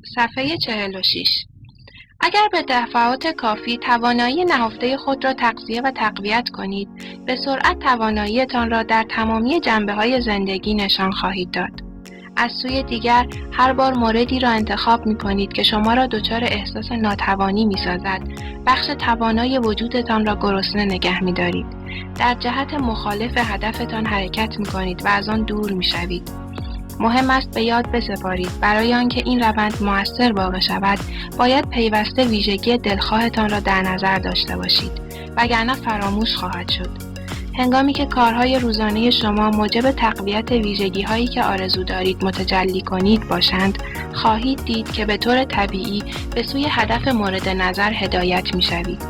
صفحه 46. اگر به دفعات کافی توانایی نهفته خود را تغذیه و تقویت کنید، به سرعت توانایی‌تان را در تمامی جنبه‌های زندگی نشان خواهید داد. از سوی دیگر، هر بار موردی را انتخاب می‌کنید که شما را دچار احساس ناتوانی می‌سازد، بخش توانای وجودتان را گرسنه نگه می‌دارید. در جهت مخالف هدفتان حرکت می‌کنید و از آن دور می‌شوید. مهم است به یاد بسپارید برای آنکه این روند مؤثر واقع شود، باید پیوسته ویژگی دلخواهتان را در نظر داشته باشید، وگرنه فراموش خواهد شد. هنگامی که کارهای روزانه شما موجب تقویت ویژگی‌هایی که آرزو دارید متجلی کنید باشند، خواهید دید که به طور طبیعی به سوی هدف مورد نظر هدایت می‌شوید.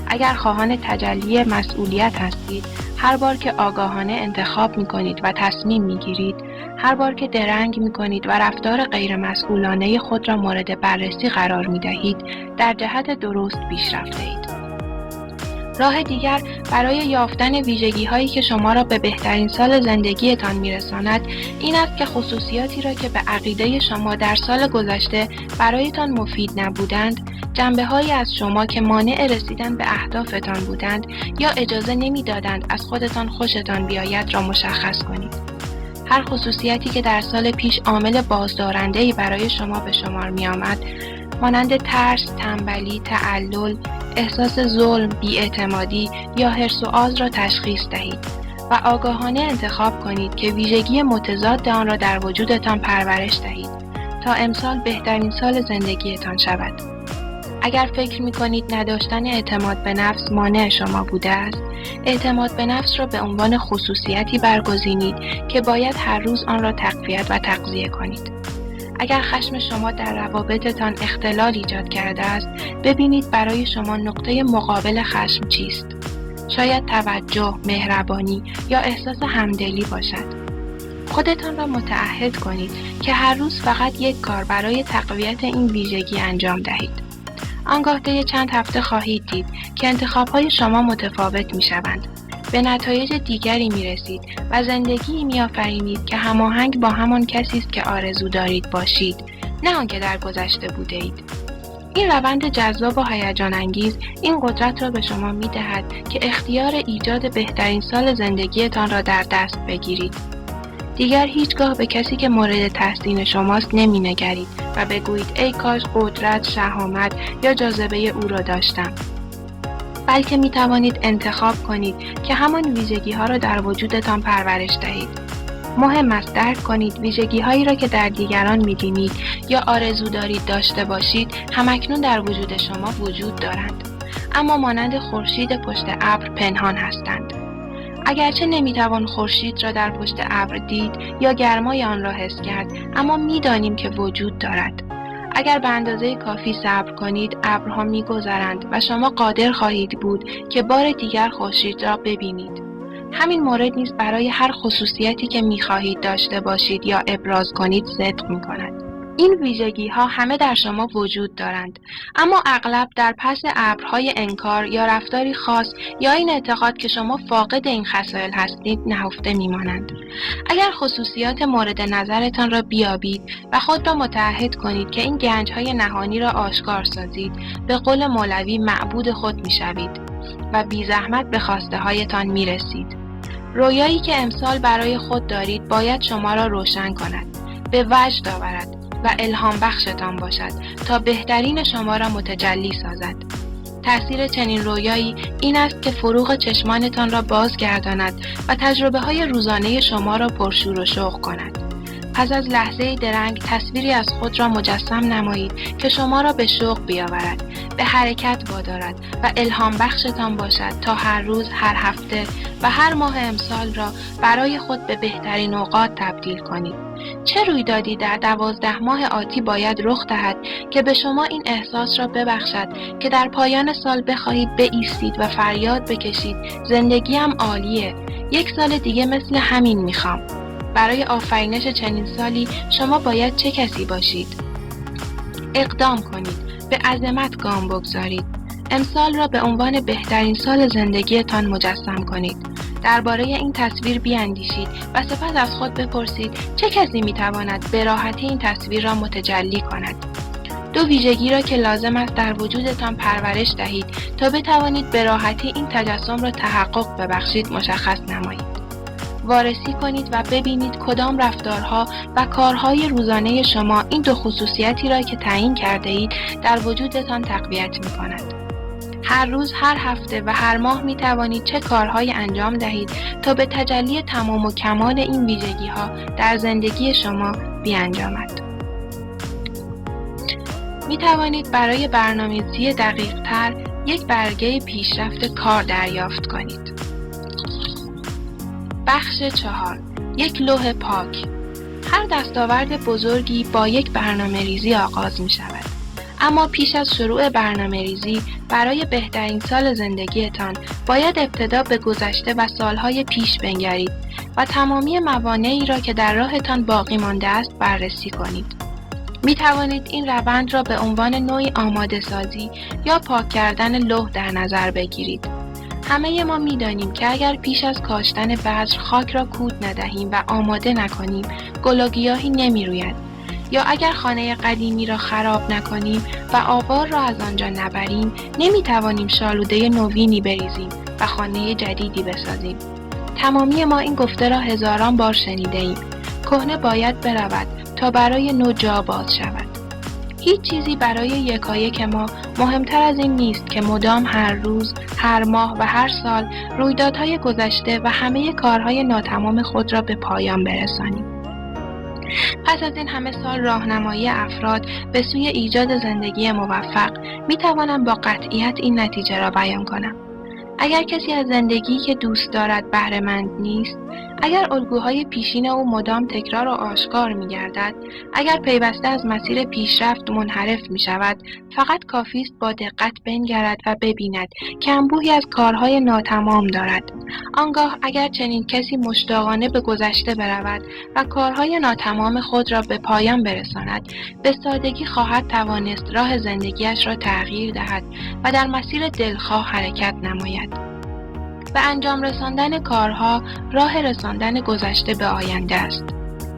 اگر خواهان تجلی مسئولیت هستید، هر بار که آگاهانه انتخاب می‌کنید و تصمیم می‌گیرید، هر بار که درنگ می‌کنید و رفتار غیرمسئولانه خود را مورد بررسی قرار می‌دهید، در جهت درست پیش رفته‌اید. راه دیگر برای یافتن ویژگی‌هایی که شما را به بهترین سال زندگیتان می‌رساند، این است که خصوصیاتی را که به عقیده شما در سال گذشته برایتان مفید نبودند، جنبه‌هایی از شما که مانع رسیدن به اهدافتان بودند یا اجازه نمی‌دادند از خودتان خوشتان بیاید را مشخص کنید. هر خصوصیتی که در سال پیش عامل بازدارنده‌ای برای شما به شمار می‌آمد، مانند ترس، تنبلی، تعلل، احساس ظلم، بی‌اعتمادی یا حرص و آز را تشخیص دهید و آگاهانه انتخاب کنید که ویژگی متضاد آن را در وجودتان پرورش دهید تا امسال بهترین سال زندگیتان شود. اگر فکر می‌کنید نداشتن اعتماد به نفس مانع شما بوده است، اعتماد به نفس را به عنوان خصوصیتی برگزینید که باید هر روز آن را تقویت و تغذیه کنید. اگر خشم شما در روابطتان اختلال ایجاد کرده است، ببینید برای شما نقطه مقابل خشم چیست. شاید توجه، مهربانی یا احساس همدلی باشد. خودتان را متعهد کنید که هر روز فقط یک کار برای تقویت این ویژگی انجام دهید. آنگاه طی چند هفته خواهید دید که انتخاب‌های شما متفاوت می‌شوند. به نتایج دیگری می‌رسید و زندگی‌ای می‌آفرینید که هماهنگ با همان کسی است که آرزو دارید باشید، نه آنکه در گذشته بوده‌اید. این روند جذاب و هیجان‌انگیز این قدرت را به شما می‌دهد که اختیار ایجاد بهترین سال زندگیتان را در دست بگیرید. دیگر هیچگاه به کسی که مورد تحسین شماست نمی‌نگرید و بگویید ای کاش قدرت، شهامت یا جاذبه او را داشتم. بلکه می توانید انتخاب کنید که همان ویژگی ها را در وجودتان پرورش دهید. مهم است درک کنید ویژگی هایی را که در دیگران می بینید یا آرزو دارید داشته باشید همکنون در وجود شما وجود دارند، اما مانند خورشید پشت ابر پنهان هستند. اگرچه نمی توان خورشید را در پشت ابر دید یا گرمای آن را حس کرد، اما می دانیم که وجود دارد. اگر به اندازه کافی صبر کنید، ابرها می‌گذرند و شما قادر خواهید بود که بار دیگر خورشید را ببینید. همین مورد نیز برای هر خصوصیتی که می‌خواهید داشته باشید یا ابراز کنید صدق می‌کند. این ویژگی‌ها همه در شما وجود دارند، اما اغلب در پس ابرهای انکار یا رفتاری خاص یا این اعتقاد که شما فاقد این خصایل هستید نهفته می‌مانند. اگر خصوصیات مورد نظرتان را بیابید و خود را متعهد کنید که این گنج‌های نهانی را آشکار سازید، به قول مولوی معبود خود می‌شوید و بی زحمت به خواسته‌هایتان می‌رسید. رویایی که امسال برای خود دارید باید شما را روشن کند، به وجد آورد و الهام بخشتان باشد تا بهترین شما را متجلی سازد. تأثیر چنین رویایی این است که فروغ چشمانتان را بازگرداند و تجربه‌های روزانه شما را پرشور و شوق کند. پس از لحظه‌ای درنگ تصویری از خود را مجسم نمایید که شما را به شوق بیاورد، به حرکت وادارد و الهام بخشتان باشد تا هر روز، هر هفته و هر ماه امسال را برای خود به بهترین اوقات تبدیل کنید. چه رویدادی در 12 ماه آتی باید رخ دهد که به شما این احساس را ببخشد که در پایان سال بخواهید بایستید و فریاد بکشید زندگیم عالیه، یک سال دیگه مثل همین میخوام. برای آفرینش چنین سالی شما باید چه کسی باشید؟ اقدام کنید، به عظمت گام بگذارید. امسال را به عنوان بهترین سال زندگیتان مجسم کنید. درباره این تصویر بیاندیشید و سپس از خود بپرسید چه کسی میتواند به راحتی این تصویر را متجلی کند. دو ویژگی را که لازم است در وجودتان پرورش دهید تا بتوانید به راحتی این تجسم را تحقق ببخشید مشخص نمایید. وارسی کنید و ببینید کدام رفتارها و کارهای روزانه شما این دو خصوصیتی را که تعیین کرده اید در وجودتان تقویت می کند. هر روز، هر هفته و هر ماه می توانید چه کارهای انجام دهید تا به تجلی تمام و کمال این ویژگی ها در زندگی شما بیانجامد. می توانید برای برنامه‌ریزی دقیق تر یک برگه پیشرفت کار دریافت کنید. بخش 4. یک لوح پاک. هر دستاورد بزرگی با یک برنامه‌ریزی آغاز می شود. اما پیش از شروع برنامه‌ریزی برای بهترین سال زندگیتان باید ابتدا به گذشته و سالهای پیش بنگرید و تمامی موانعی را که در راهتان باقی مانده است بررسی کنید. می توانید این روند را به عنوان نوعی آماده سازی یا پاک کردن لوح در نظر بگیرید. همه ما می دانیم که اگر پیش از کاشتن بذر خاک را کود ندهیم و آماده نکنیم، گل و گیاهی نمی روید. یا اگر خانه قدیمی را خراب نکنیم و آوار را از آنجا نبریم، نمی توانیم شالوده نوینی بریزیم و خانه جدیدی بسازیم. تمامی ما این گفته را هزاران بار شنیده ایم. کهنه باید برود تا برای نو جا باز شود. هیچ چیزی برای یکایک ما مهمتر از این نیست که مدام هر روز، هر ماه و هر سال رویدادهای گذشته و همه کارهای ناتمام خود را به پایان برسانیم. پس از این همه سال راهنمایی افراد به سوی ایجاد زندگی موفق می توانم با قطعیت این نتیجه را بیان کنم. اگر کسی از زندگی که دوست دارد بهره مند نیست، اگر الگوهای پیشین او مدام تکرار و آشکار می گردد، اگر پیوسته از مسیر پیشرفت منحرف می شود، فقط کافی است با دقت بنگرد و ببیند که انبوهی از کارهای ناتمام دارد. آنگاه اگر چنین کسی مشتاقانه به گذشته برود و کارهای ناتمام خود را به پایان برساند، به سادگی خواهد توانست راه زندگیش را تغییر دهد و در مسیر دلخواه حرکت نماید. به انجام رساندن کارها راه رساندن گذشته به آینده است.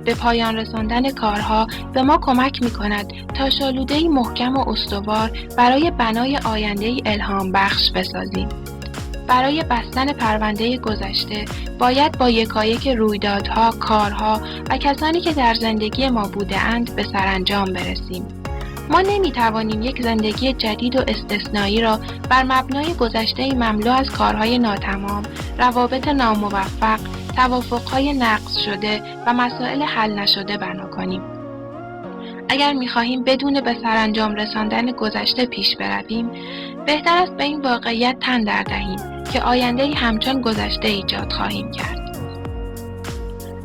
به پایان رساندن کارها به ما کمک می‌کند تا شالوده‌ای محکم و استوار برای بنای آینده‌ای الهام بخش بسازیم. برای بستن پرونده گذشته باید با یکایک رویدادها، کارها و کسانی که در زندگی ما بوده‌اند به سرانجام برسیم. ما نمی‌توانیم یک زندگی جدید و استثنایی را بر مبنای گذشته‌ای مملو از کارهای ناتمام، روابط ناموفق، توافق‌های نقض شده و مسائل حل نشده بنا کنیم. اگر می‌خواهیم بدون به سرانجام رساندن گذشته پیش برویم، بهتر است به این واقعیت تن در دهیم که آینده‌ای همچون گذشته ایجاد خواهیم کرد.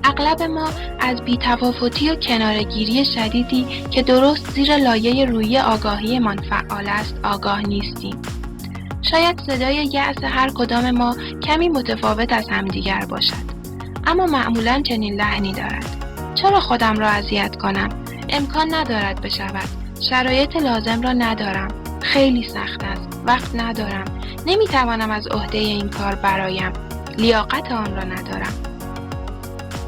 اغلب ما از بی‌تفاوتی و کناره‌گیری شدیدی که درست زیر لایه روحی آگاهیمان فعال است آگاه نیستیم. شاید صدای یأس هر کدام ما کمی متفاوت از همدیگر باشد، اما معمولاً چنین لحنی دارد: چرا خودم را اذیت کنم؟ امکان ندارد بشود. شرایط لازم را ندارم. خیلی سخت است. وقت ندارم. نمیتوانم از عهده این کار برایم. لیاقت آن را ندارم.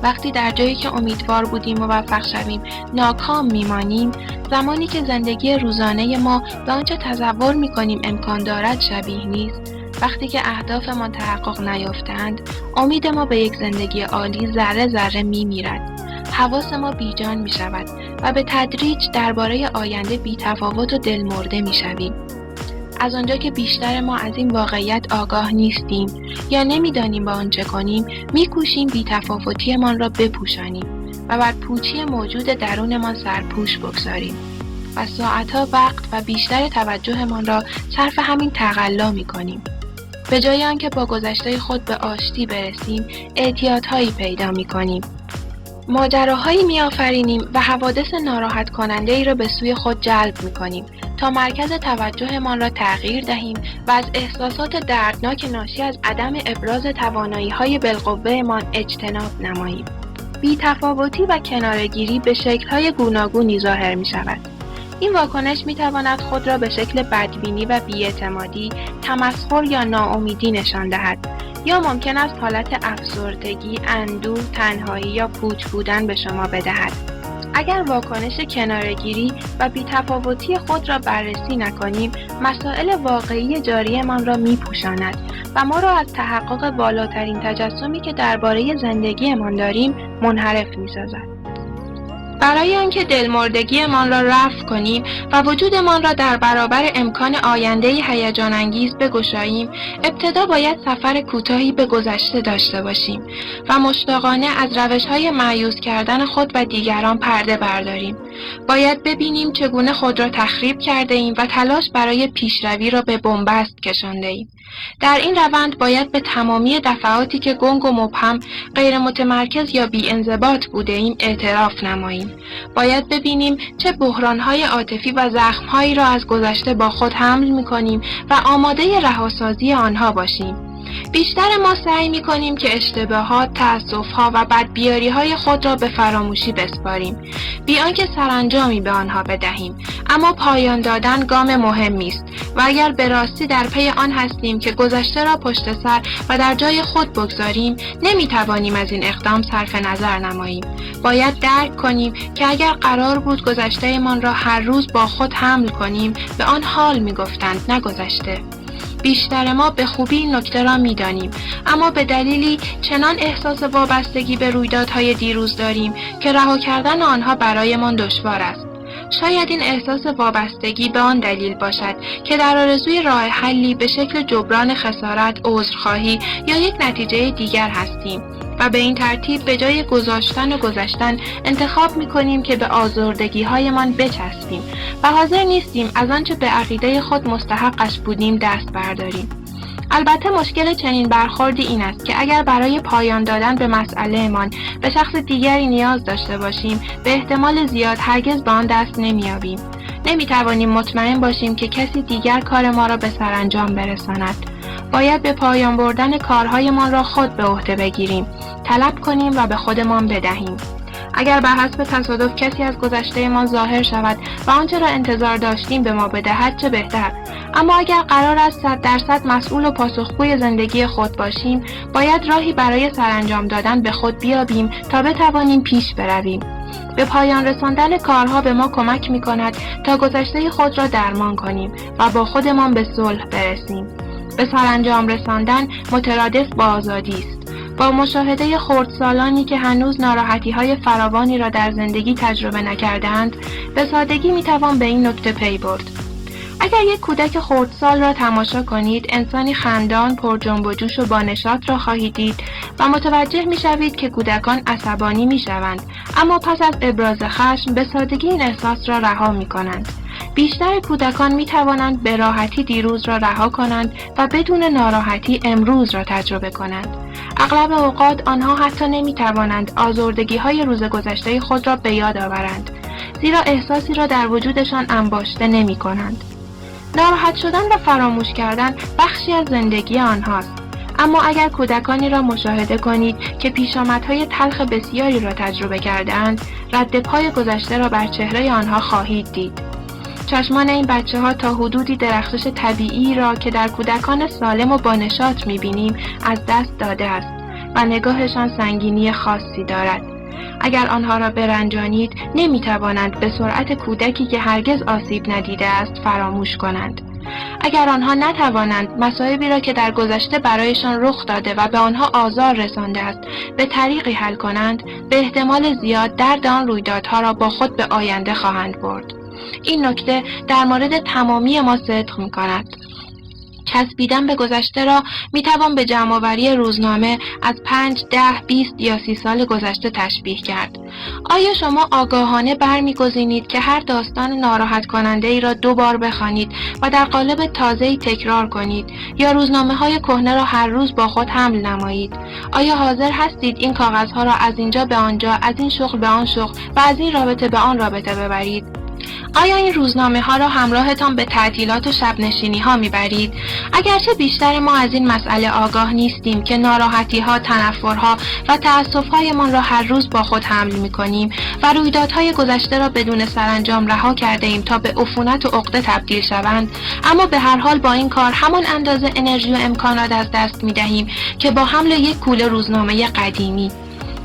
وقتی در جایی که امیدوار بودیم موفق شویم ناکام میمانیم، زمانی که زندگی روزانه ما به آنچه تصور میکنیم امکان دارد شبیه نیست، وقتی که اهدافمان تحقق نیافتند، امید ما به یک زندگی عالی ذره ذره میمیرد. حواس ما بیجان میشود و به تدریج درباره آینده بی‌تفاوت و دلمرده میشویم. از آنجا که بیشتر ما از این واقعیت آگاه نیستیم یا نمیدانیم با آن چه کنیم، میکوشیم بی‌تفاوتی‌مان را بپوشانیم و بر پوچی موجود درونمان سرپوش بگذاریم و ساعتها وقت و بیشتر توجهمان را صرف همین تقلا میکنیم. به جای آنکه با گذشته خود به آشتی برسیم، اعتیادهایی پیدا میکنیم. ماجراهایی میآفرینیم و حوادث ناراحت کننده ای را به سوی خود جلب میکنیم تا مرکز توجهمان را تغییر دهیم و از احساسات دردناک ناشی از عدم ابراز توانایی‌های بالقوه‌مان اجتناب نماییم. بی‌تفاوتی و کناره‌گیری به شکل‌های گوناگونی ظاهر می‌شود. این واکنش می‌تواند خود را به شکل بدبینی و بی‌اعتمادی، تمسخر یا ناامیدی نشان دهد یا ممکن است حالت افسردگی، اندوه، تنهایی یا پوچ بودن به شما بدهد. اگر واکنش کناره‌گیری و بی‌تفاوتی خود را بررسی نکنیم، مسائل واقعی جاریمان را می‌پوشاند و ما را از تحقق بالاترین تجسمی که درباره زندگیمان داریم منحرف می‌سازد. برای آنکه دلمردگیمان را رفع کنیم و وجودمان را در برابر امکان آینده‌ای هیجان‌انگیز بگشاییم، ابتدا باید سفر کوتاهی به گذشته داشته باشیم و مشتاقانه از روش‌های مایوس کردن خود و دیگران پرده برداریم. باید ببینیم چگونه خود را تخریب کرده‌ایم و تلاش برای پیشروی را به بنبست کشانده‌ایم. در این روند باید به تمامی دفعاتی که گنگ و مبهم، غیر متمرکز یا بی‌انضباط بوده‌ایم اعتراف نماییم. باید ببینیم چه بحران‌های عاطفی و زخم‌هایی را از گذشته با خود حمل می‌کنیم و آماده رهاسازی آنها باشیم. بیشتر ما سعی می‌کنیم که اشتباهات، تأسف‌ها و بدبیاری‌های خود را به فراموشی بسپاریم، بی آنکه سرانجامی به آنها بدهیم. اما پایان دادن گام مهمی است و اگر به راستی در پی آن هستیم که گذشته را پشت سر و در جای خود بگذاریم، نمی‌توانیم از این اقدام صرف نظر نماییم. باید درک کنیم که اگر قرار بود گذشته‌مان را هر روز با خود حمل کنیم، به آن حال می‌گفتند نه گذشته. بیشتر ما به خوبی این نکته را می‌دانیم، اما به دلیلی چنان احساس وابستگی به رویدادهای دیروز داریم که رها کردن آنها برایمان دشوار است. شاید این احساس وابستگی به آن دلیل باشد که در آرزوی راه حلی به شکل جبران خسارت، عذرخواهی یا یک نتیجه دیگر هستیم و به این ترتیب به جای گذاشتن و گذشتن انتخاب می‌کنیم که به آزردگی‌هایمان بچسبیم و حاضر نیستیم از آنچه به عقیده خود مستحقش بودیم دست برداریم. البته مشکل چنین برخوردی این است که اگر برای پایان دادن به مسئله‌مان به شخص دیگری نیاز داشته باشیم، به احتمال زیاد هرگز به آن دست نمی‌یابیم. نمی‌توانیم مطمئن باشیم که کسی دیگر کار ما را به سرانجام برساند. باید به پایان بردن کارهایمان را خود به عهده بگیریم، طلب کنیم و به خودمان بدهیم. اگر بر حسب تصادف کسی از گذشته‌مان ظاهر شود و آنچه را انتظار داشتیم به ما بدهد چه بهتر. اما اگر قرار است 100% مسئول و پاسخگوی زندگی خود باشیم، باید راهی برای سرانجام دادن به خود بیابیم تا بتوانیم پیش برویم. به پایان رساندن کارها به ما کمک می‌کند تا گذشته خود را درمان کنیم و با خودمان به صلح برسیم. به سرانجام رساندن مترادف با آزادی است. با مشاهده خردسالانی که هنوز ناراحتی‌های فراوانی را در زندگی تجربه نکرده‌اند، به سادگی می‌توان به این نکته پی برد. اگر یک کودک خردسال را تماشا کنید، انسانی خندان، پر جنب و جوش و بانشاط را خواهید دید و متوجه می‌شوید که کودکان عصبانی می‌شوند، اما پس از ابراز خشم به سادگی این احساس را رها می‌کنند. بیشتر کودکان می‌توانند به راحتی دیروز را رها کنند و بدون ناراحتی امروز را تجربه کنند. اغلب اوقات آنها حتی نمی‌توانند آزردگی‌های روز گذشته خود را به یاد آورند، زیرا احساسی را در وجودشان انباشته نمی‌کنند. ناراحت شدن و فراموش کردن بخشی از زندگی آنهاست. اما اگر کودکانی را مشاهده کنید که پیشامدهای تلخ بسیاری را تجربه کرده‌اند، رد پای گذشته را بر چهره آنها خواهید دید. چشمان این بچه‌ها تا حدودی درخشش طبیعی را که در کودکان سالم و بانشاط می‌بینیم از دست داده است و نگاهشان سنگینی خاصی دارد. اگر آنها را برنجانید، نمی‌توانند به سرعت کودکی که هرگز آسیب ندیده است فراموش کنند. اگر آنها نتوانند مصائبی را که در گذشته برایشان رخ داده و به آنها آزار رسانده است به طریقی حل کنند، به احتمال زیاد درد آن رویدادها را با خود به آینده خواهند برد. این نکته در مورد تمامی ما صدق می‌کند. چسبیدن به گذشته را میتوان به جمع‌آوری روزنامه از 5، 10، 20 یا 30 سال گذشته تشبیه کرد. آیا شما آگاهانه برمی‌گزینید که هر داستان ناراحت کننده ای را 2 بار بخوانید و در قالب تازه‌ای تکرار کنید یا روزنامه‌های کهنه را هر روز با خود حمل نمایید؟ آیا حاضر هستید این کاغذها را از اینجا به آنجا، از این شغل به آن شغل و از این رابطه به آن رابطه ببرید؟ آیا این روزنامه ها را همراهتان به تعطیلات و شب نشینی ها میبرید؟ اگرچه بیشتر ما از این مسئله آگاه نیستیم که ناراحتی ها، تنفرها و تأسف هایمان را هر روز با خود حمل میکنیم و رویدادهای گذشته را بدون سرانجام رها کرده ایم تا به عفونت و عقده تبدیل شوند، اما به هر حال با این کار همان اندازه انرژی و امکانات از دست میدهیم که با حمل یک کوله روزنامه قدیمی.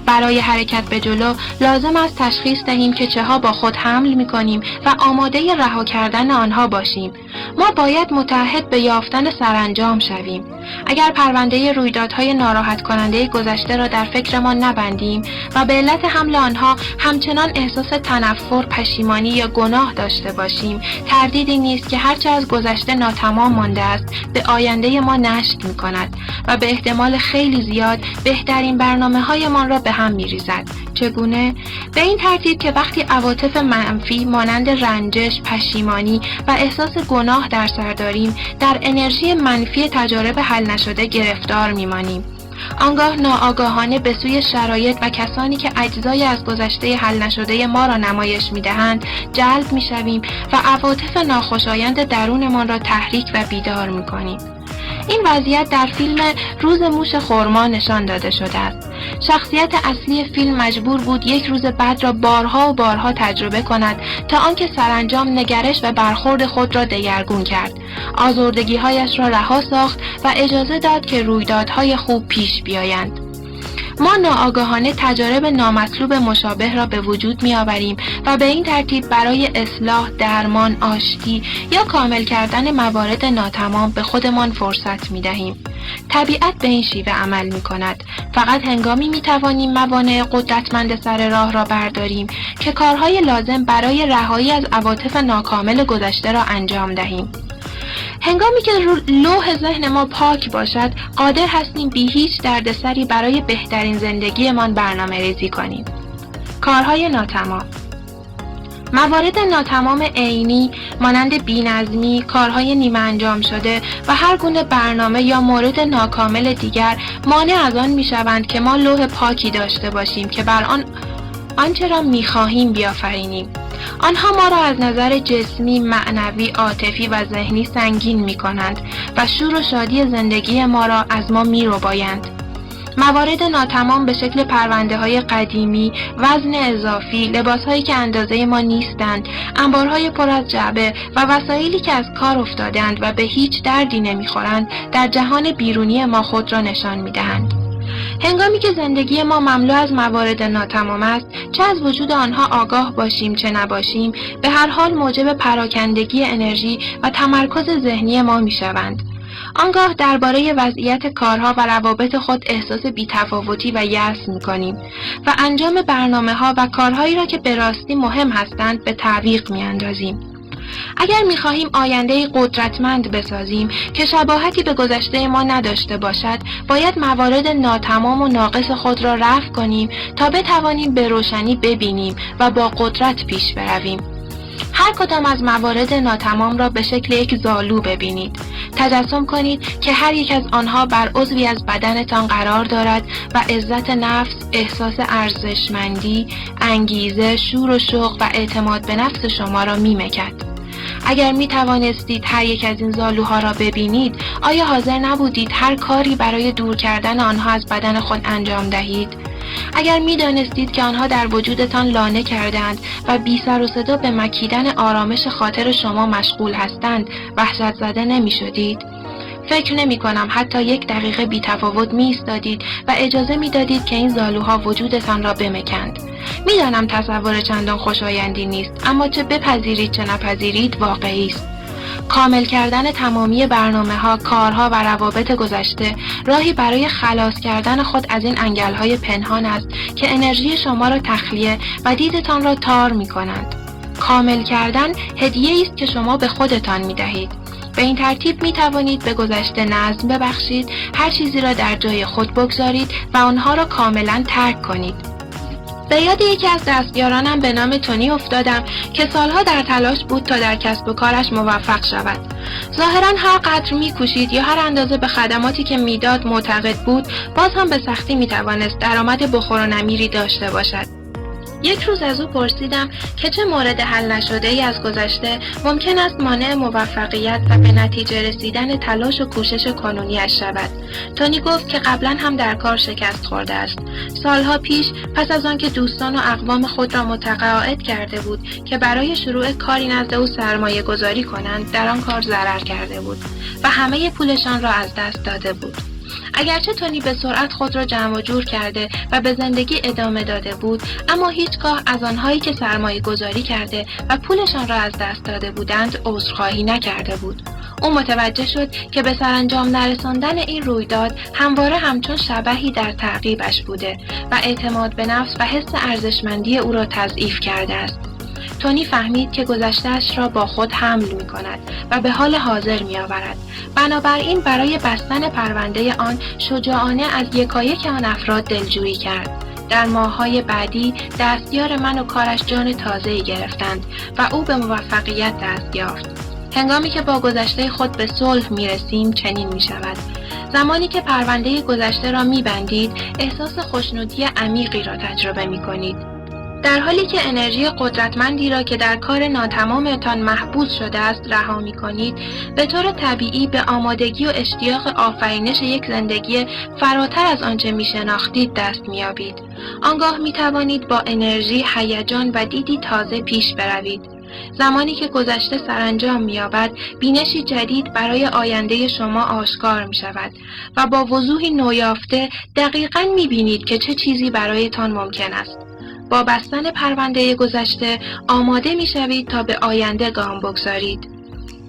برای حرکت به جلو لازم است تشخیص دهیم که چه با خود حمل می‌کنیم و آماده رها کردن آنها باشیم. ما باید متعهد به یافتن سرانجام شویم. اگر پرونده رویدادهای ناراحت کننده گذشته را در فکرمان نبندیم و به علت حمل آنها همچنان احساس تنفر، پشیمانی یا گناه داشته باشیم، تردیدی نیست که هرچه از گذشته ناتمام مانده است به آینده ما نشت می‌کند و به احتمال خیلی زیاد بهترین برنامه‌هایمان را به هم می‌ریزد. چگونه؟ به این ترتیب که وقتی عواطف منفی مانند رنجش، پشیمانی و احساس گناه در سر داریم، در انرژی منفی تجارب حل نشده گرفتار می‌مانیم. آنگاه ناآگاهانه به سوی شرایط و کسانی که اجزای از گذشته حل نشده ما را نمایش می‌دهند جلب می‌شویم و عواطف ناخوشایند درونمان را تحریک و بیدار می‌کنیم. این وضعیت در فیلم روز موش خرما نشان داده شده است. شخصیت اصلی فیلم مجبور بود یک روز بعد را بارها و بارها تجربه کند تا آنکه سرانجام نگرش و برخورد خود را دگرگون کرد. آزردگی‌هایش را رها ساخت و اجازه داد که رویدادهای خوب پیش بیایند. ما ناآگاهانه تجارب نامطلوب مشابه را به وجود می‌آوریم و به این ترتیب برای اصلاح، درمان، آشتی یا کامل کردن موارد ناتمام به خودمان فرصت می‌دهیم. طبیعت به این شیوه عمل می‌کند. فقط هنگامی می‌توانیم موانع قدرتمند سر راه را برداریم که کارهای لازم برای رهایی از عواطف ناکامل گذشته را انجام دهیم. هنگامی که لوح ذهن ما پاک باشد، قادر هستیم بی هیچ دردسری برای بهترین زندگیمان برنامه ریزی کنیم. کارهای ناتمام. موارد ناتمام عینی مانند بی‌نظمی، کارهای نیمه انجام شده و هر گونه برنامه یا مورد ناکامل دیگر مانع از آن می‌شوند که ما لوح پاکی داشته باشیم که بر آن آنچه را می‌خواهیم بیافرینیم. آنها ما را از نظر جسمی، معنوی، عاطفی و ذهنی سنگین می‌کنند و شور و شادی زندگی ما را از ما می‌ربایند. موارد ناتمام به شکل پرونده‌های قدیمی، وزن اضافی، لباس‌هایی که اندازه ما نیستند، انبارهای پر از جعبه و وسایلی که از کار افتادند و به هیچ دردی نمی‌خورند، در جهان بیرونی ما خود را نشان می‌دهند. هنگامی که زندگی ما مملو از موارد ناتمام است، چه از وجود آنها آگاه باشیم چه نباشیم، به هر حال موجب پراکندگی انرژی و تمرکز ذهنی ما می‌شوند. آنگاه درباره وضعیت کارها و روابط خود احساس بی‌تفاوتی و یأس می‌کنیم و انجام برنامه‌ها و کارهایی را که به راستی مهم هستند به تعویق می‌اندازیم. اگر می‌خواهیم آینده‌ای قدرتمند بسازیم که شباهتی به گذشته ما نداشته باشد، باید موارد ناتمام و ناقص خود را رفع کنیم تا بتوانیم به روشنی ببینیم و با قدرت پیش برویم. هر کدام از موارد ناتمام را به شکل یک زالو ببینید. تجسم کنید که هر یک از آنها بر عضوی از بدنتان قرار دارد و عزت نفس، احساس ارزشمندی، انگیزه، شور و شوق و اعتماد به نفس شما را می‌مکد. اگر می توانستید هر یک از این زالوها را ببینید، آیا حاضر نبودید هر کاری برای دور کردن آنها از بدن خود انجام دهید؟ اگر می دانستید که آنها در وجودتان لانه کردند و بی سر و صدا به مکیدن آرامش خاطر شما مشغول هستند، وحشت زده نمی شدید؟ فکر نمی کنم حتی یک دقیقه بی تفاوت می ایستادید و اجازه می دادید که این زالوها وجودتان را بمکند. می دانم تصور چندان خوشایندی نیست، اما چه بپذیرید چه نپذیرید واقعی است. کامل کردن تمامی برنامه‌ها، کارها و روابط گذشته راهی برای خلاص کردن خود از این انگل‌های پنهان است که انرژی شما را تخلیه و دیدتان را تار می‌کنند. کامل کردن هدیه‌ای است که شما به خودتان می‌دهید. به این ترتیب می توانید به گذشته نظم ببخشید، هر چیزی را در جای خود بگذارید و آنها را کاملا ترک کنید. به یاد یکی از دستیارانم به نام تونی افتادم که سالها در تلاش بود تا در کسب و کارش موفق شود. ظاهراً هر قدر می‌کوشید یا هر اندازه به خدماتی که میداد معتقد بود، باز هم به سختی می‌توانست درآمد بخور و نمیری داشته باشد. یک روز از او پرسیدم که چه مورد حل نشده ای از گذشته ممکن است مانع موفقیت و به نتیجه رسیدن تلاش و کوشش کنونی‌اش شود. تونی گفت که قبلا هم در کار شکست خورده است. سالها پیش پس از آنکه دوستان و اقوام خود را متقاعد کرده بود که برای شروع کاری نزد او سرمایه گذاری کنند، در آن کار ضرر کرده بود و همه پولشان را از دست داده بود. اگرچه تونی به سرعت خود را جمع و جور کرده و به زندگی ادامه داده بود، اما هیچگاه از آنهایی که سرمایه گذاری کرده و پولشان را از دست داده بودند عذرخواهی نکرده بود. او متوجه شد که به سرانجام نرساندن این رویداد همواره همچون شبحی در تعقیبش بوده و اعتماد به نفس و حس ارزشمندی او را تضعیف کرده است. تونی فهمید که گذشته‌اش را با خود حمل می‌کند و به حال حاضر می‌آورد. بنابراین برای بستن پرونده آن شجاعانه از یکایک آن افراد دلجویی کرد. در ماه‌های بعدی دستیار من و کارش جان تازه‌ای گرفتند و او به موفقیت دست یافت. هنگامی که با گذشته خود به صلح می‌رسیم چنین می‌شود. زمانی که پرونده گذشته را می‌بندید، احساس خوشنودی عمیقی را تجربه می‌کنید. در حالی که انرژی قدرتمندی را که در کار ناتمامتان محبوس شده است رها می‌کنید، به طور طبیعی به آمادگی و اشتیاق آفرینش یک زندگی فراتر از آنچه می‌شناختید دست می‌یابید. آنگاه می‌توانید با انرژی، هیجان و دیدی تازه پیش بروید. زمانی که گذشته سرانجام می‌یابد، بینشی جدید برای آینده شما آشکار می‌شود و با وضوحی نویافته دقیقاً می‌بینید که چه چیزی برایتان ممکن است. با بستن پرونده گذشته آماده می‌شوید تا به آینده گام بگذارید.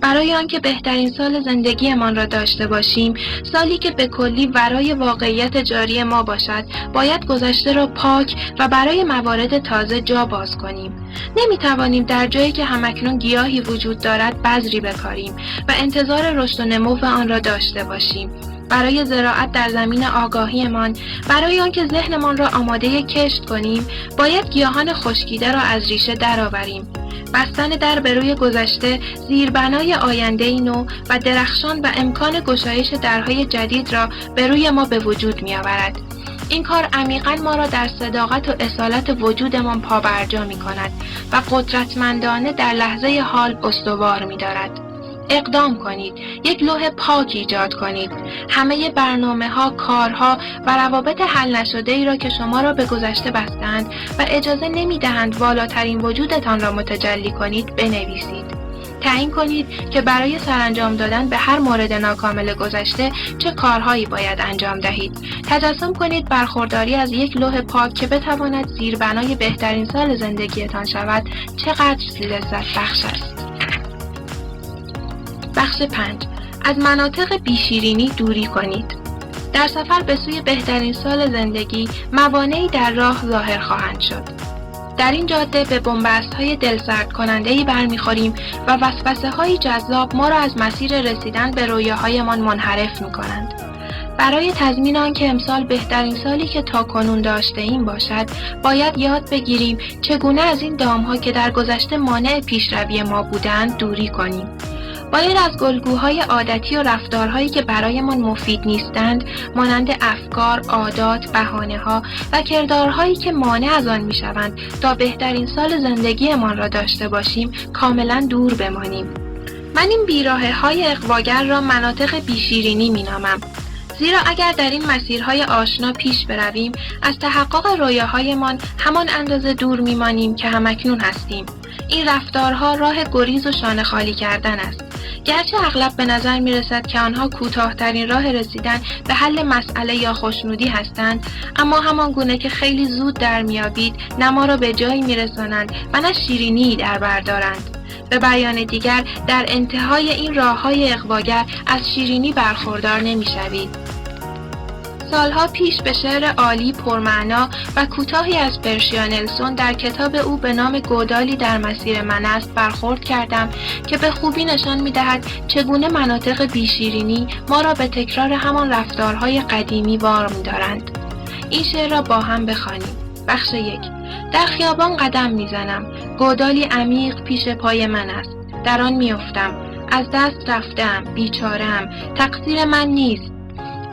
برای آنکه بهترین سال زندگیمان را داشته باشیم، سالی که به کلی ورای واقعیت جاری ما باشد، باید گذشته را پاک و برای موارد تازه جا باز کنیم. نمی‌توانیم در جایی که همکنون گیاهی وجود دارد بذری بکاریم و انتظار رشد و نمو آن را داشته باشیم. برای زراعت در زمین آگاهیمان، برای آنکه ذهنمان را آماده کشت کنیم، باید گیاهان خشکیده را از ریشه درآوریم. بستن در به روی گذشته، زیربنای آینده‌ای نو و درخشان و امکان گشایش درهای جدید را به روی ما به وجود می‌آورد. این کار عمیقاً ما را در صداقت و اصالت وجودمان پابرجا می‌کند و قدرتمندانه در لحظه حال استوار می‌دارد. اقدام کنید، یک لوح پاک ایجاد کنید. همه برنامه‌ها، کارها و روابط حل نشده ای را که شما را به گذشته بستند و اجازه نمی‌دهند والاترین وجودتان را متجلی کنید بنویسید. تعیین کنید که برای سرانجام دادن به هر مورد ناکامل گذشته چه کارهایی باید انجام دهید. تجسم کنید برخورداری از یک لوح پاک که بتواند زیربنای بهترین سال زندگیتان شود چقدر لذت بخش است. بخش 5. از مناطق بیشیرینی دوری کنید. در سفر به سوی بهترین سال زندگی موانعی در راه ظاهر خواهند شد. در این جاده به بن‌بست‌های دلسرد کننده‌ای برمیخوریم و وسوسه‌های جذاب ما را از مسیر رسیدن به رویاهایمان منحرف می‌کنند. برای تضمین آنکه امسال بهترین سالی که تاکنون داشته‌ایم باشد، باید یاد بگیریم چگونه از این دام‌ها که در گذشته مانع پیشروی ما بودند دوری کنیم. باید از الگوهای عادتی و رفتارهایی که برایمان مفید نیستند، مانند افکار، عادات، بهانه‌ها و کردارهایی که مانع از آن می‌شوند تا بهترین سال زندگیمان را داشته باشیم، کاملاً دور بمانیم. من این بیراهه‌های اغواگر را مناطق بیشیرینی می‌نامم. زیرا اگر در این مسیرهای آشنا پیش برویم، از تحقق رویاهایمان همان اندازه دور می‌مانیم که همکنون هستیم. این رفتارها راه گریز و شانه خالی کردن است. گرچه اغلب به نظر می رسد که آنها کوتاه‌ترین راه رسیدن به حل مسئله یا خوشنودی هستند، اما همان گونه که خیلی زود در میابید نه ما را به جایی می رسانند و نه شیرینی در بر دارند. به بیان دیگر، در انتهای این راه‌های اغواگر از شیرینی برخوردار نمی‌شوید. سالها پیش به شعر عالی پرمعنا و کوتاهی از پرشیا نلسون در کتاب او به نام گودالی در مسیر من است برخورد کردم که به خوبی نشان می‌دهد چگونه مناطق بیشیرینی ما را به تکرار همان رفتارهای قدیمی وار می‌دارند. این شعر را با هم بخوانیم. بخش 1. در خیابان قدم می‌زنم. گودالی عمیق پیش پای من است. در آن می‌افتم. از دست رفتم. بیچاره‌ام. تقصیر من نیست.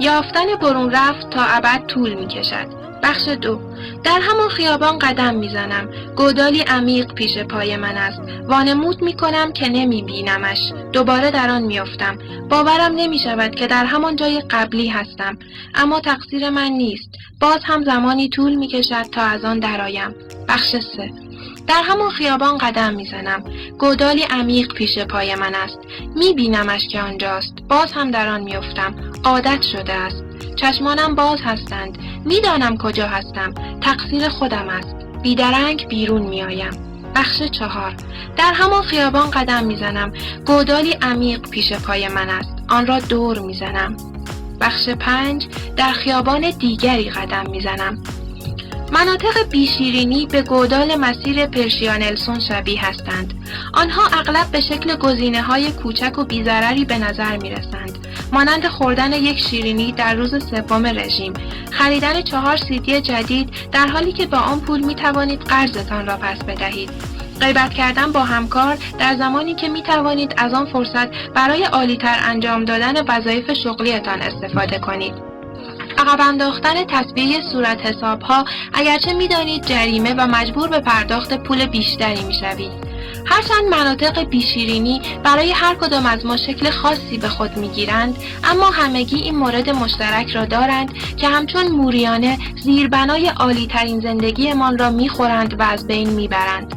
یافتن برون رفت تا ابد طول می کشد. بخش 2. در همان خیابان قدم میزنم. گودالی عمیق پیش پای من است. وانمود میکنم که نمیبینمش. دوباره در آن میافتم. باورم نمیشود که در همان جای قبلی هستم. اما تقصیر من نیست. باز هم زمانی طول میکشد تا از آن درآیم. بخش 3. در همان خیابان قدم میزنم. گودالی عمیق پیش پای من است. میبینمش که آنجاست. باز هم در آن میافتم. عادت شده است. چشمانم باز هستند. میدانم کجا هستم. تقصیر خودم است. بیدرنگ بیرون میآیم. بخش 4. در همان خیابان قدم میزنم. گودالی عمیق پیش پای من است. آن را دور میزنم. بخش 5. در خیابان دیگری قدم میزنم. مناطق بیشیرینی به گودال مسیر پرشیانلسون شبیه هستند. آنها اغلب به شکل گزینه‌های کوچک و بی‌ضرری به نظر می‌رسند. مانند خوردن یک شیرینی در روز سوم رژیم، خریدن 4 CD جدید در حالی که با آن پول می‌توانید قرضتان را پس بدهید. غیبت کردن با همکار در زمانی که می‌توانید از آن فرصت برای عالی‌تر انجام دادن وظایف شغلیتان استفاده کنید. عقب انداختن تسویه صورت حساب‌ها اگرچه می‌دانید جریمه و مجبور به پرداخت پول بیشتری می‌شوید. هرچند مناطق بیشیرینی برای هر کدام از ما شکل خاصی به خود می‌گیرند، اما همگی این مورد مشترک را دارند که همچون موریانه زیربنای عالی‌ترین زندگیمان را می‌خورند و از بین می‌برند.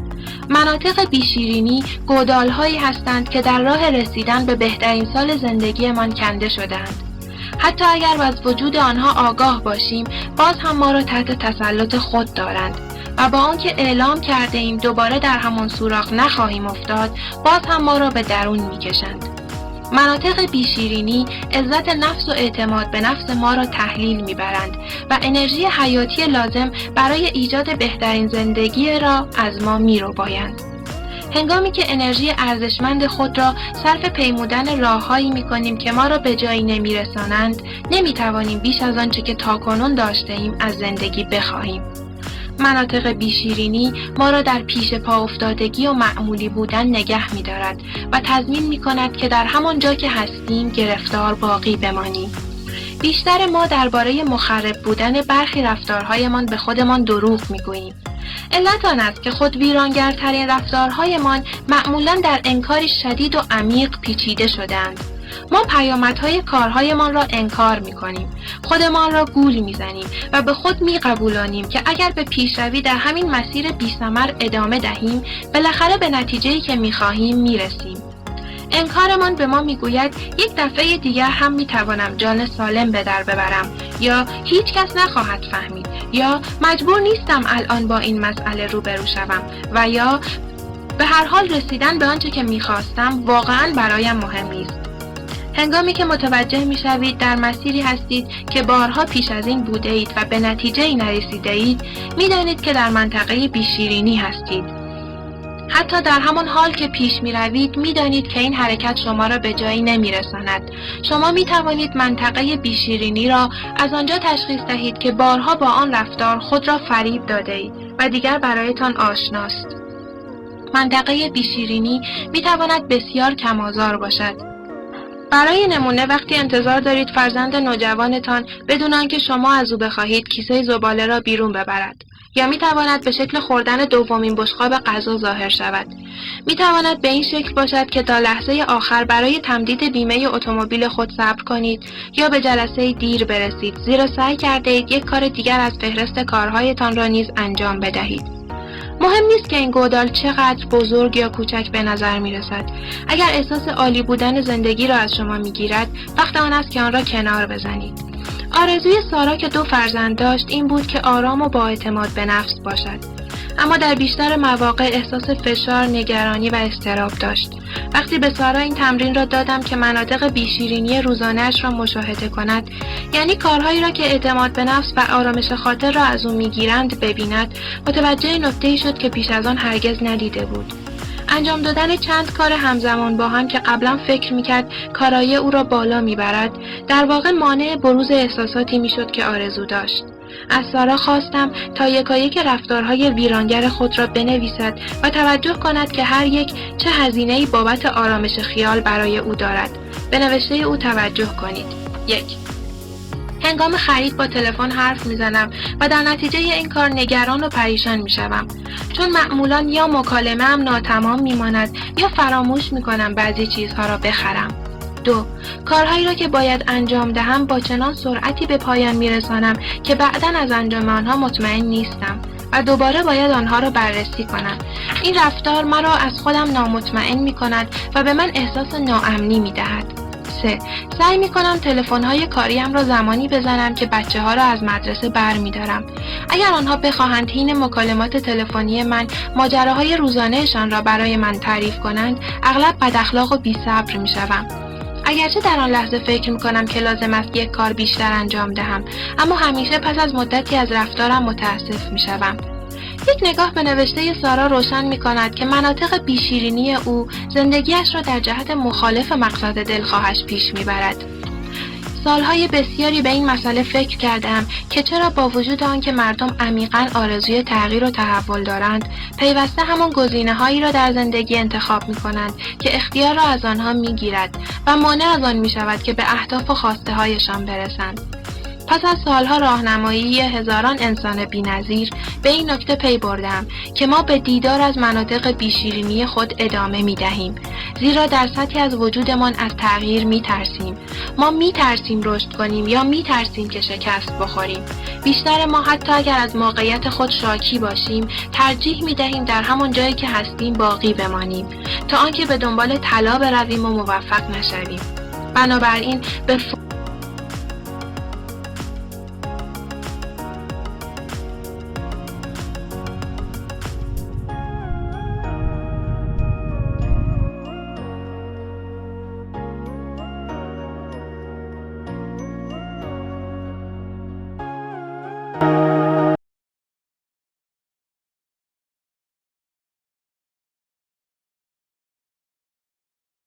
مناطق بیشیرینی گودال‌هایی هستند که در راه رسیدن به بهترین سال زندگیمان کنده شده‌اند. حتی اگر از وجود آنها آگاه باشیم، باز هم ما را تحت تسلط خود دارند و با آنکه اعلام کرده ایم دوباره در همان سوراخ نخواهیم افتاد، باز هم ما را به درون می‌کشند. مناطق بیشیرینی عزت نفس و اعتماد به نفس ما را تحلیل می‌برند و انرژی حیاتی لازم برای ایجاد بهترین زندگی را از ما می‌ربایند. هنگامی که انرژی ارزشمند خود را صرف پیمودن راه‌هایی می‌کنیم که ما را به جایی نمی‌رسانند، نمی‌توانیم بیش از آنچه که تاکنون داشته‌ایم از زندگی بخواهیم. مناطق بیشیرینی ما را در پیش پا افتادگی و معمولی بودن نگه می‌دارد و تضمین می‌کند که در همان جا که هستیم گرفتار باقی بمانیم. بیشتر ما درباره مخرب بودن برخی رفتارهایمان به خودمان دروغ می‌گوییم. علت آن است که خود ویرانگرترین رفتارهایمان معمولاً در انکاری شدید و عمیق پیچیده شده‌اند. ما پیامدهای کارهایمان را انکار می‌کنیم، خودمان را گول می‌زنیم و به خود می‌قبولانیم که اگر به پیشروی در همین مسیر بی‌ثمر ادامه دهیم، بالاخره به نتیجه‌ای که می‌خواهیم می‌رسیم. انکارمان به ما میگوید یک دفعه دیگر هم میتوانم جان سالم به در ببرم، یا هیچ کس نخواهد فهمید، یا مجبور نیستم الان با این مسئله روبرو شوم، و یا به هر حال رسیدن به آنچه که میخواستم واقعا برایم مهم نیست. هنگامی که متوجه میشوید در مسیری هستید که بارها پیش از این بوده اید و به نتیجه‌ای نرسیده اید، میدانید که در منطقه بیشیرینی هستید. حتی در همان حال که پیش می روید می دانید که این حرکت شما را به جایی نمی رساند. شما می توانید منطقه بیشیرینی را از آنجا تشخیص دهید که بارها با آن رفتار خود را فریب داده اید و دیگر برایتان آشناست. منطقه بیشیرینی می تواند بسیار کم‌آزار باشد. برای نمونه وقتی انتظار دارید فرزند نوجوانتان بدون آنکه شما از او بخواهید کیسه زباله را بیرون ببرد، یا میتواند به شکل خوردن دومین بشقاب غذا ظاهر شود. میتواند به این شکل باشد که تا لحظه آخر برای تمدید بیمه اتومبیل خود صبر کنید یا به جلسه دیر برسید، زیرا سعی کرده اید یک کار دیگر از فهرست کارهایتان را نیز انجام بدهید. مهم نیست که این گودال چقدر بزرگ یا کوچک به نظر می رسد. اگر احساس عالی بودن زندگی را از شما می گیرد، وقت آن است که آن را کنار بزنید. آرزوی سارا که 2 فرزند داشت این بود که آرام و با اعتماد به نفس باشد. اما در بیشتر مواقع احساس فشار، نگرانی و اضطراب داشت. وقتی به سارا این تمرین را دادم که مناطق بیشیرینی روزانه‌اش را مشاهده کند، یعنی کارهایی را که اعتماد به نفس و آرامش خاطر را از او میگیرند ببیند، متوجه نکته‌ای شد که پیش از آن هرگز ندیده بود. انجام دادن چند کار همزمان با هم که قبلا فکر میکرد کارایی او را بالا میبرد، در واقع مانع بروز احساساتی میشد که آرزو داشت. از سارا خواستم تا یکایک رفتارهای ویرانگر خود را بنویسد و توجه کند که هر یک چه هزینه‌ای بابت آرامش خیال برای او دارد. به نوشته او توجه کنید. 1. هنگام خرید با تلفن حرف میزنم و در نتیجه این کار نگران و پریشان میشوم، چون معمولاً یا مکالمه‌ام ناتمام میماند یا فراموش میکنم بعضی چیزها را بخرم. 2. کارهایی را که باید انجام دهم با چنان سرعتی به پایان میرسانم که بعداً از انجام آنها مطمئن نیستم و دوباره باید آنها را بررسی کنم. این رفتار مرا از خودم نامطمئن میکند و به من احساس ناامنی میدهد. 3. سعی میکنم تلفن‌های کاریم را زمانی بزنم که بچه‌ها را از مدرسه برمی‌دارم. اگر آنها بخواهند حین مکالمات تلفنی من ماجراهای روزانه‌شان را برای من تعریف کنند، اغلب بداخلاق و بی‌صبر میشوم. اگرچه در آن لحظه فکر میکنم که لازم است یک کار بیشتر انجام دهم، اما همیشه پس از مدتی از رفتارم متاسف میشوم. یک نگاه به نوشته سارا روشن میکند که مناطق بیشیرینی او زندگیش را در جهت مخالف مقصد دلخواهش پیش میبرد. سالهای بسیاری به این مسئله فکر کردم که چرا با وجود آنکه مردم عمیقاً آرزوی تغییر و تحول دارند، پیوسته همان گزینه‌هایی را در زندگی انتخاب می‌کنند که اختیار را از آنها می‌گیرد و مانع از آن می‌شود که به اهداف و خواسته‌هایشان برسند. پس از سالها راهنمایی هزاران انسان بی‌نظیر به این نکته پی بردم که ما به دیدار از مناطق بیشیرینی خود ادامه می‌دهیم، زیرا در سطحی از وجودمان از تغییر می‌ترسیم. ما می‌ترسیم رشد کنیم یا می‌ترسیم که شکست بخوریم. بیشتر ما حتی اگر از موقعیت خود شاکی باشیم، ترجیح می‌دهیم در همان جایی که هستیم باقی بمانیم تا آنکه به دنبال طلا برویم و موفق نشویم. بنابراین به